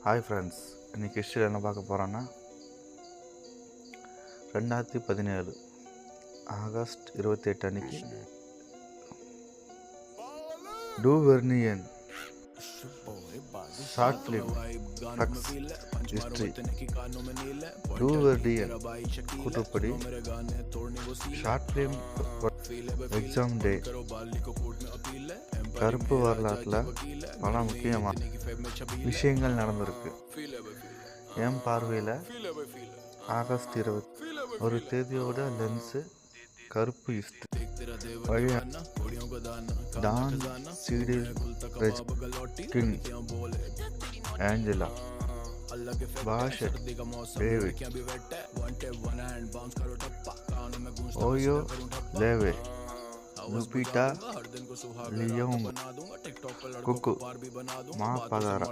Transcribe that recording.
Hi friends, இன்றைக்கி ஹிஸ்ட்ரியில் என்ன பார்க்க போகிறோன்னா 2017 ஆகஸ்ட் 28 அன்னைக்கு டூவெர்னியன் ஷார்ட் ஃபிலிம் ஃபக்ஸ் ஹிஸ்ட்ரி. டூவெர்னியன் கூற்றுப்படி ஷார்ட் ஃபிலிம் எக்ஸாம் டே கருப்பு வரலாற்றில் பல முக்கியமான விஷயங்கள் நடந்திருக்கு. என் பார்வையில் ஆகஸ்ட் 20 ஒரு தேதியோட லென்ஸு கருப்பு ஹிஸ்ட்ரி வழியா Don Cheadle King Angela Bassett David Oyelowo Lupita லியோங் குக்கு மா பதாரா